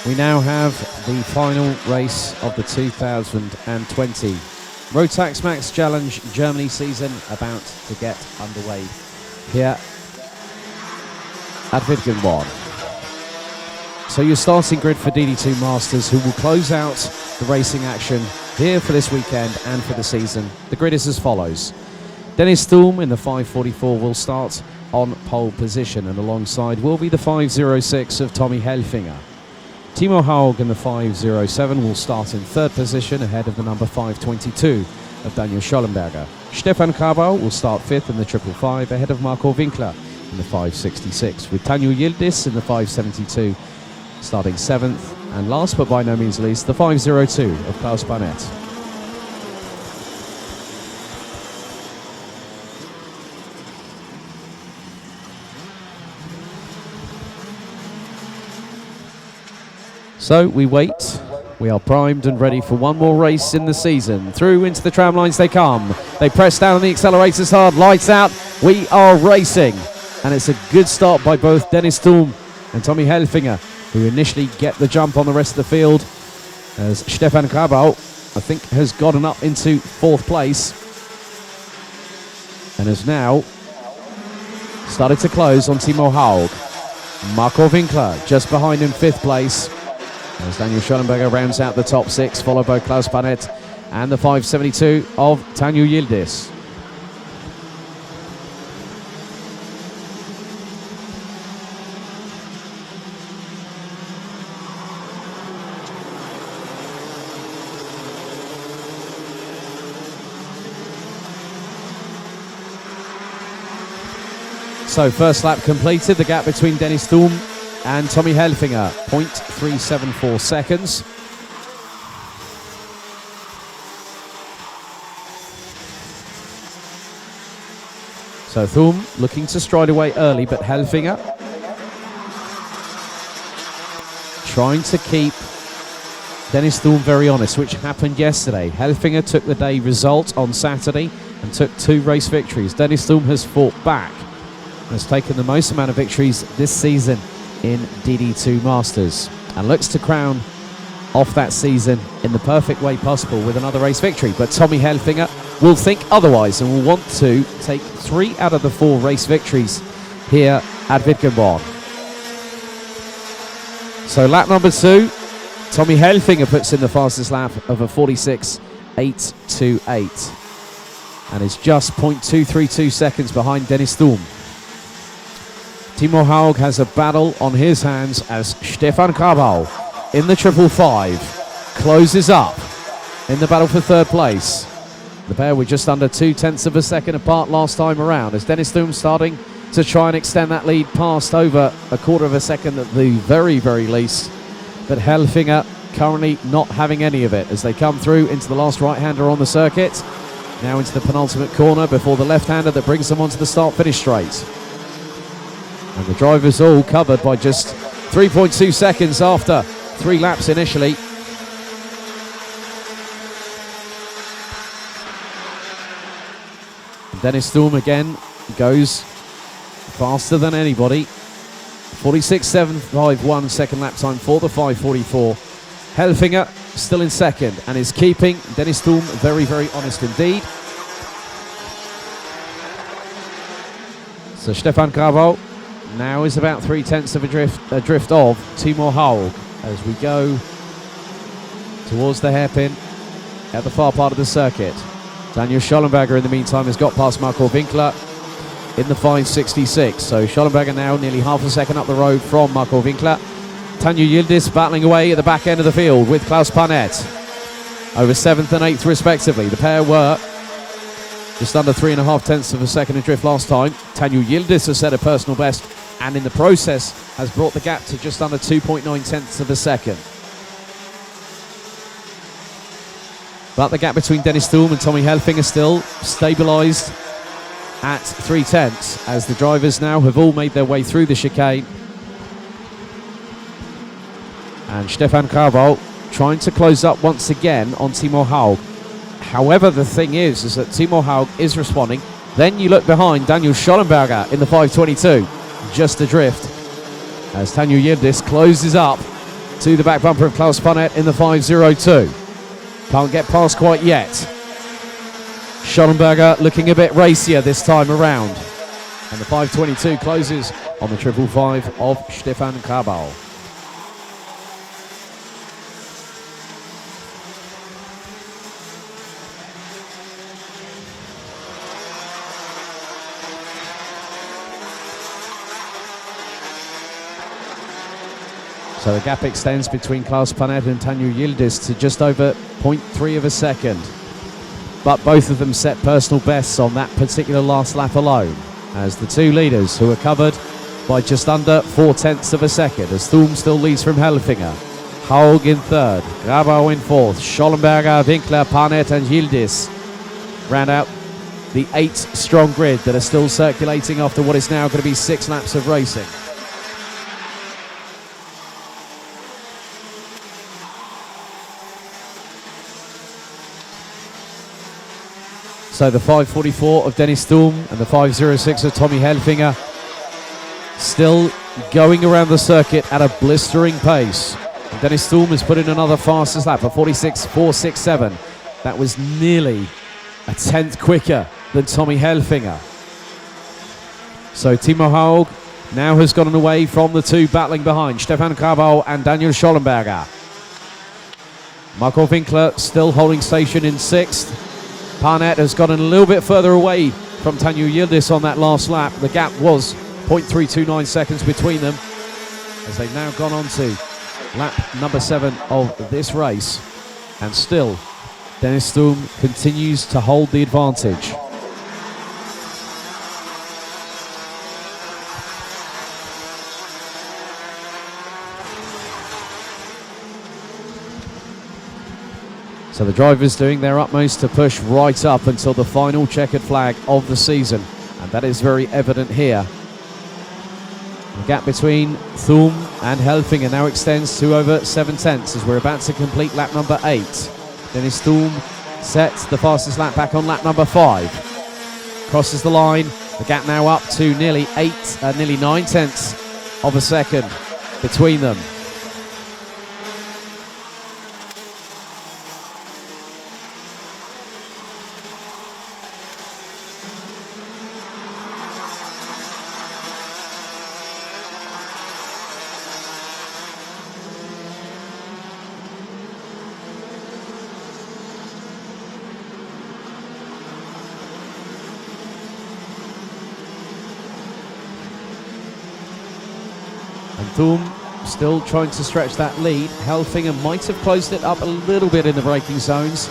We now have the final race of the 2020 Rotax Max Challenge Germany season about to get underway here at Wittgenborn. So your starting grid for DD2 Masters, who will close out the racing action here for this weekend and for the season. The grid is as follows. Dennis Thum in the 544 will start on pole position, and alongside will be the 506 of Tommy Helfinger. Timo Haug in the 507 will start in third position ahead of the number 522 of Daniel Schollenberger. Stefan Kabau will start fifth in the 555 ahead of Marco Winkler in the 566, with Tanju Yildiz in the 572 starting seventh, and last but by no means least the 502 of Klaus Barnett. So we wait. We are primed and ready for one more race in the season. Through into the tram lines they come. They press down on the accelerators hard. Lights out. We are racing. And it's a good start by both Dennis Thum and Tommy Helfinger, who initially get the jump on the rest of the field, as Stefan Kabau, I think, has gotten up into fourth place and has now started to close on Timo Haug. Marco Winkler just behind in fifth place, as Daniel Schollenberger rounds out the top six, followed by Klaus Barnett and the 572 of Tanju Yildiz. So first lap completed, the gap between Dennis Thum and Tommy Helfinger, 0.374 seconds. So Thum looking to stride away early, but Helfinger trying to keep Dennis Thum very honest, which happened yesterday. Helfinger took the day result on Saturday and took 2 race victories. Dennis Thum has fought back, has taken the most amount of victories this season in DD2 Masters, and looks to crown off that season in the perfect way possible with another race victory. But Tommy Helfinger will think otherwise and will want to take 3 out of the 4 race victories here at Wittgenborn. So lap number 2, Tommy Helfinger puts in the fastest lap of a 46.828 and is just 0.232 seconds behind Dennis Thum. Timo Haug has a battle on his hands as Stefan Kabau in the 555 closes up in the battle for third place. The pair were just under 0.2 of a second apart last time around, as Dennis Thum starting to try and extend that lead past over a quarter of a second at the very, very least. But Helfinger currently not having any of it as they come through into the last right-hander on the circuit. Now into the penultimate corner before the left-hander that brings them onto the start-finish straight. And the drivers all covered by just 3.2 seconds after 3 laps initially. And Dennis Thum again goes faster than anybody. 46.751 second lap time for the 544. Helfinger still in second and is keeping Dennis Thum very, very honest indeed. So Stefan Kabau now is about 0.3 of a drift of Timo Haug as we go towards the hairpin at the far part of the circuit. Daniel Schollenberger in the meantime has got past Marco Winkler in the 566. So Schollenberger now nearly half a second up the road from Marco Winkler. Tanju Yildiz battling away at the back end of the field with Klaus Barnett over 7th and 8th respectively. The pair were just under 3.5 of a second adrift last time. Tanju Yildiz has set a personal best and in the process has brought the gap to just under 2.9 of a second. But the gap between Dennis Thum and Tommy Helfinger still stabilised at 0.3 as the drivers now have all made their way through the chicane. And Stefan Kabau trying to close up once again on Timo Haug. However, the thing is that Timo Haug is responding. Then you look behind Daniel Schollenberger in the 522, just adrift, as Tanju Yildiz closes up to the back bumper of Klaus Panett in the 5.02. Can't get past quite yet. Schollenberger looking a bit racier this time around. And the 5.22 closes on the 555 of Stefan Kabau. So the gap extends between Klaus Panett and Tanju Yildiz to just over 0.3 of a second. But both of them set personal bests on that particular last lap alone, as the two leaders who are covered by just under 0.4 of a second, as Thum still leads from Helfinger. Haug in third, Grabau in fourth, Schollenberger, Winkler, Panett and Yildiz round out the 8-strong grid that are still circulating after what is now going to be 6 laps of racing. So the 5.44 of Dennis Thum and the 5.06 of Tommy Helfinger still going around the circuit at a blistering pace. And Dennis Thum has put in another fastest lap, a 46.467. That was nearly a tenth quicker than Tommy Helfinger. So Timo Haug now has gotten away from the two battling behind, Stefan Kabau and Daniel Schollenberger. Marco Winkler still holding station in 6th. Panett has gotten a little bit further away from Tanju Yildiz on that last lap. The gap was 0.329 seconds between them, as they've now gone on to lap number 7 of this race. And still, Dennis Thum continues to hold the advantage. So the drivers doing their utmost to push right up until the final checkered flag of the season. And that is very evident here. The gap between Thum and Helfinger now extends to over 0.7 as we're about to complete lap number 8. Dennis Thum sets the fastest lap back on lap number 5. Crosses the line. The gap now up to nearly 9/10 of a second between them. Thum still trying to stretch that lead. Helfinger might have closed it up a little bit in the braking zones,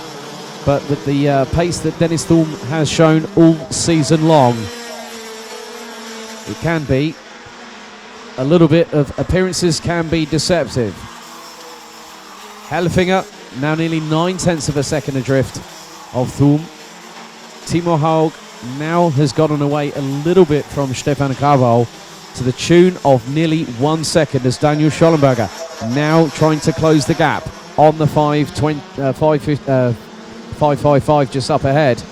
but with the pace that Dennis Thum has shown all season long, it can be a little bit of appearances can be deceptive. Helfinger now nearly 0.9 of a second adrift of Thum. Timo Haug now has gotten away a little bit from Stefan Kabau, to the tune of nearly 1 second, as Daniel Schollenberger now trying to close the gap on the 5.55 just up ahead.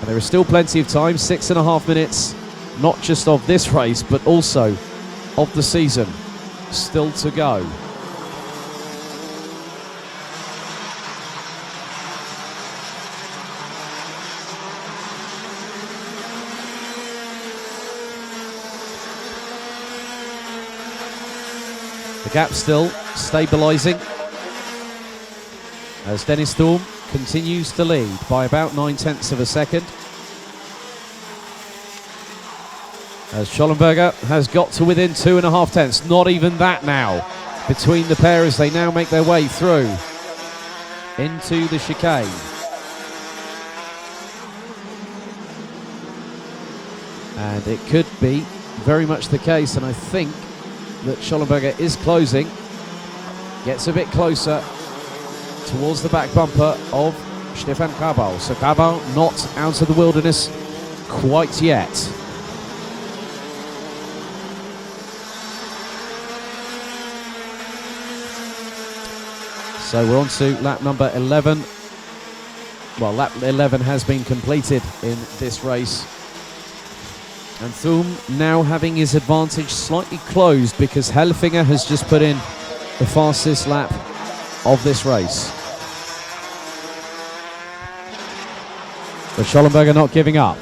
And there is still plenty of time, 6.5 minutes, not just of this race, but also of the season, still to go. The gap still stabilising as Dennis Thum continues to lead by about 0.9 of a second. As Schollenberger has got to within 2.5 tenths, not even that now, between the pair as they now make their way through into the chicane. And it could be very much the case, and I think that Schollenberger is closing, gets a bit closer towards the back bumper of Stefan Kabau. So Kabau not out of the wilderness quite yet. So we're on to lap number 11. Well, lap 11 has been completed in this race, And Thum now having his advantage slightly closed because Helfinger has just put in the fastest lap of this race. But Schollenberger not giving up,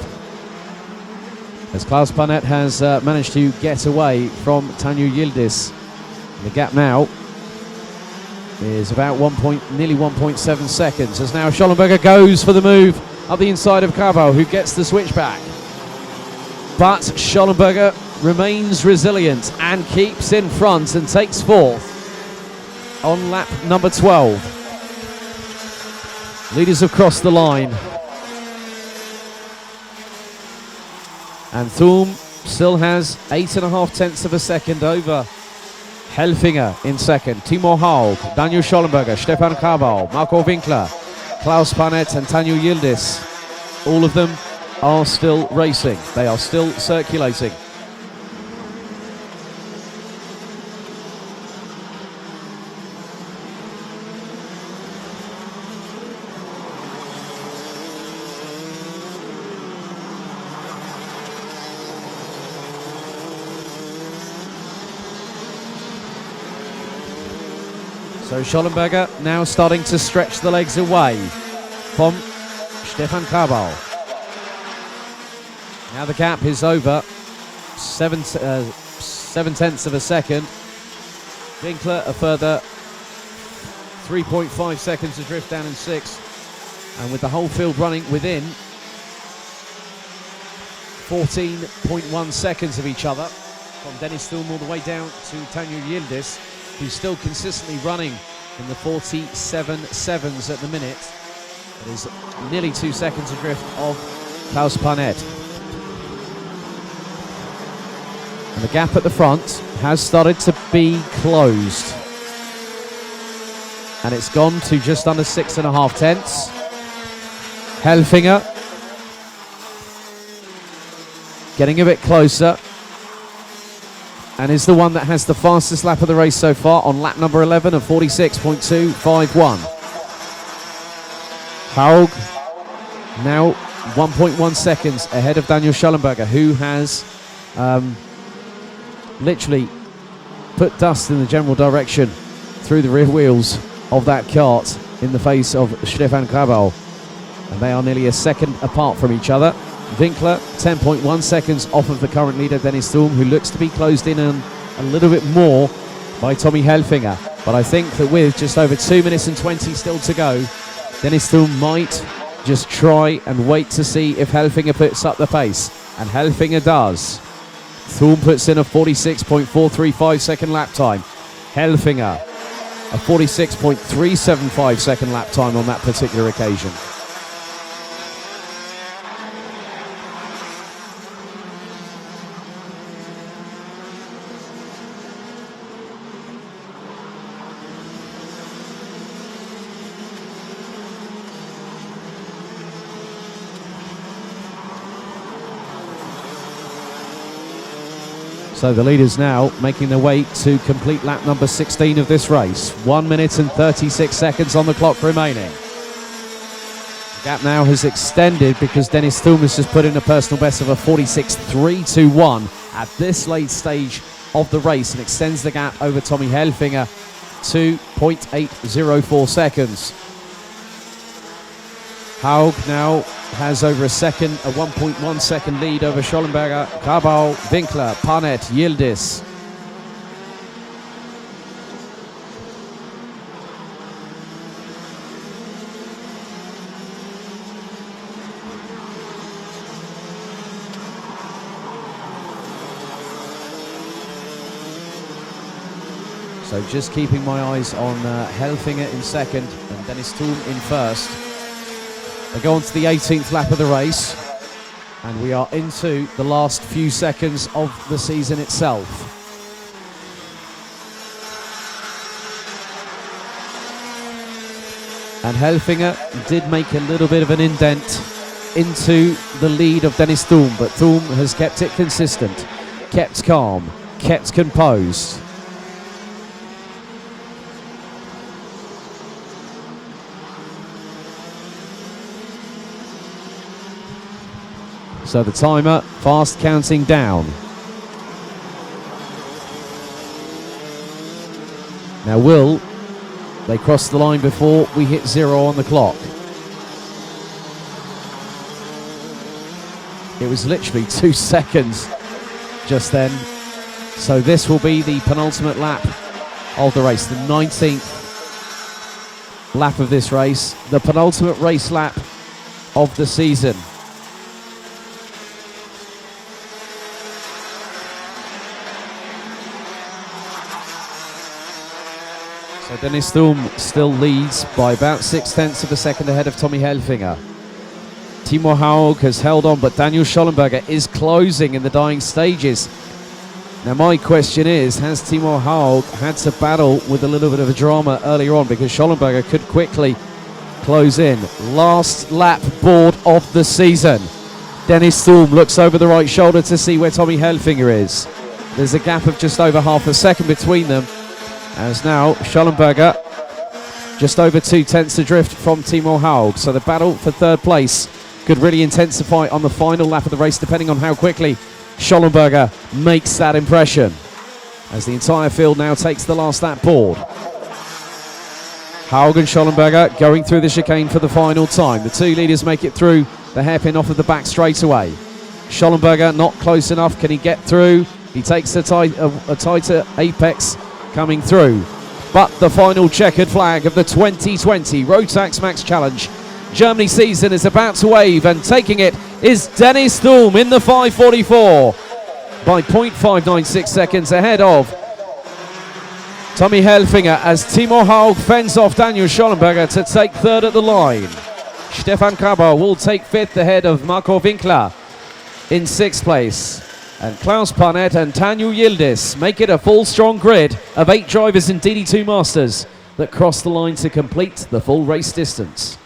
as Klaus Panet has managed to get away from Tanju Yildiz. The gap now is about nearly 1.7 seconds, as now Schollenberger goes for the move up the inside of Cabal, who gets the switchback. But Schollenberger remains resilient and keeps in front and takes fourth on lap number 12. Leaders have crossed the line. And Thum still has 8.5 tenths of a second over Helfinger in second. Timo Haug, Daniel Schollenberger, Stefan Cabal, Marco Winkler, Klaus Panet and Tanju Yildiz. All of them are still racing. They are still circulating. So Schollenberger now starting to stretch the legs away from Stefan Cabal. Now the gap is over 7 tenths of a second. Winkler a further 3.5 seconds adrift down in sixth. And with the whole field running within 14.1 seconds of each other, from Dennis Thum all the way down to Tanju Yildiz, who's still consistently running in the 47.7s at the minute. It is nearly 2 seconds adrift of Klaus Panet. And the gap at the front has started to be closed. And it's gone to just under 6.5 tenths. Helfinger getting a bit closer, and is the one that has the fastest lap of the race so far on lap number 11 of 46.251. Haug now 1.1 seconds ahead of Daniel Schollenberger, who has literally put dust in the general direction through the rear wheels of that kart in the face of Stefan Cabal. And they are nearly a second apart from each other. Winkler 10.1 seconds off of the current leader Dennis Thum, who looks to be closed in on a little bit more by Tommy Helfinger. But I think that with just over 2 minutes and 20 still to go, Dennis Thum might just try and wait to see if Helfinger puts up the pace. And Helfinger does. Thum puts in a 46.435 second lap time. Helfinger a 46.375 second lap time on that particular occasion. So the leaders now making their way to complete lap number 16 of this race. 1 minute and 36 seconds on the clock remaining. The gap now has extended because Dennis Thum has just put in a personal best of a 46.321 at this late stage of the race, and extends the gap over Tommy Helfinger to 0.804 seconds. Haug now has over a 1.1 second lead over Schollenberger, Cabal, Winkler, Panet, Yildiz. So just keeping my eyes on Helfinger in second and Dennis Thum in first. They go on to the 18th lap of the race, and we are into the last few seconds of the season itself. And Helfinger did make a little bit of an indent into the lead of Dennis Thum, but Thum has kept it consistent, kept calm, kept composed. So the timer fast counting down. Now will they cross the line before we hit 0 on the clock? It was literally 2 seconds just then. So this will be the penultimate lap of the race, the 19th lap of this race, the penultimate race lap of the season. So Dennis Thum still leads by about 0.6 of a second ahead of Tommy Helfinger. Timo Haug has held on, but Daniel Schollenberger is closing in the dying stages. Now my question is, has Timo Haug had to battle with a little bit of a drama earlier on, because Schollenberger could quickly close in. Last lap board of the season. Dennis Thum looks over the right shoulder to see where Tommy Helfinger is. There's a gap of just over half a second between them, as now Schollenberger just over 0.2 adrift from Timo Haug. So the battle for third place could really intensify on the final lap of the race, depending on how quickly Schollenberger makes that impression, as the entire field now takes the last lap board. Haug and Schollenberger going through the chicane for the final time. The two leaders make it through the hairpin off of the back straightaway. Schollenberger not close enough. Can he get through? He takes a tighter apex coming through. But the final checkered flag of the 2020 Rotax Max Challenge Germany season is about to wave, and taking it is Dennis Thum in the 5:44 by 0.596 seconds ahead of Tommy Helfinger, as Timo Haug fends off Daniel Schollenberger to take third at the line. Stefan Krabau will take fifth ahead of Marco Winkler in sixth place. And Klaus Parnett and Daniel Yildiz make it a full strong grid of 8 drivers and DD2 Masters that cross the line to complete the full race distance.